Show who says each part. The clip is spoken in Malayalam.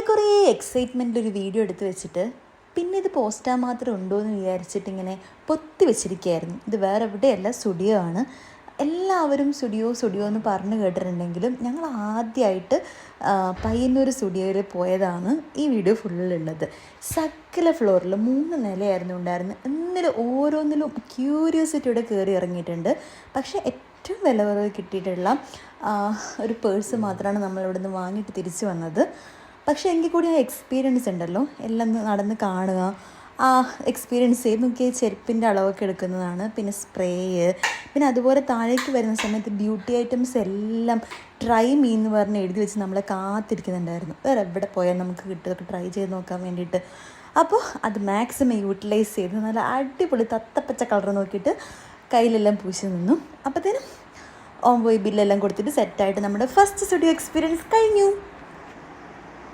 Speaker 1: കുറേ എക്സൈറ്റ്മെൻറ്റിൽ ഒരു വീഡിയോ എടുത്ത് വെച്ചിട്ട് പിന്നെ ഇത് പോസ്റ്റാൻ മാത്രം ഉണ്ടോ എന്ന് വിചാരിച്ചിട്ട് ഇങ്ങനെ പൊത്തി വെച്ചിരിക്കുകയായിരുന്നു. ഇത് വേറെ എവിടെയല്ല, സ്റ്റുഡിയോ ആണ്. എല്ലാവരും സ്റ്റുഡിയോ എന്ന് പറഞ്ഞു കേട്ടിട്ടുണ്ടെങ്കിലും ഞങ്ങൾ ആദ്യമായിട്ട് പയ്യന്നൂർ സ്റ്റുഡിയോയിൽ പോയതാണ് ഈ വീഡിയോ ഫുള്ളുള്ളത്. സകല ഫ്ലോറിൽ 3 നിലയായിരുന്നു ഉണ്ടായിരുന്നത്. എന്നിട്ട് ഓരോന്നിലും ക്യൂരിയോസിറ്റിയോടെ കയറി ഇറങ്ങിയിട്ടുണ്ട്. പക്ഷേ ഏറ്റവും വില കുറവ് കിട്ടിയിട്ടുള്ള ഒരു പേഴ്സ് മാത്രമാണ് നമ്മളിവിടെ നിന്ന് വാങ്ങിയിട്ട് തിരിച്ചു വന്നത്. പക്ഷേ എങ്കിൽ കൂടി ആ എക്സ്പീരിയൻസ് ഉണ്ടല്ലോ, എല്ലാം നടന്ന് കാണുക, ആ എക്സ്പീരിയൻസ് ചെയ്ത് നോക്കിയാൽ ചെരുപ്പിൻ്റെ അളവൊക്കെ എടുക്കുന്നതാണ്. പിന്നെ സ്പ്രേ, പിന്നെ അതുപോലെ താഴേക്ക് വരുന്ന സമയത്ത് ബ്യൂട്ടി ഐറ്റംസ് എല്ലാം ട്രൈ മീ എന്ന് പറഞ്ഞ് എഴുതി വെച്ച് നമ്മളെ കാത്തിരിക്കുന്നുണ്ടായിരുന്നു. വേറെ എവിടെ പോയാൽ നമുക്ക് കിട്ടുമൊക്കെ ട്രൈ ചെയ്ത് നോക്കാൻ വേണ്ടിയിട്ട്. അപ്പോൾ അത് മാക്സിമം യൂട്ടിലൈസ് ചെയ്ത് നല്ല അടിപൊളി തത്തപ്പച്ച കളർ നോക്കിയിട്ട് കയ്യിലെല്ലാം പൂശി നിന്നു. അപ്പോഴത്തേനും ഓൺ പോയി ബില്ലെല്ലാം കൊടുത്തിട്ട് സെറ്റായിട്ട് നമ്മുടെ ഫസ്റ്റ് സ്റ്റുഡിയോ എക്സ്പീരിയൻസ് കഴിഞ്ഞു.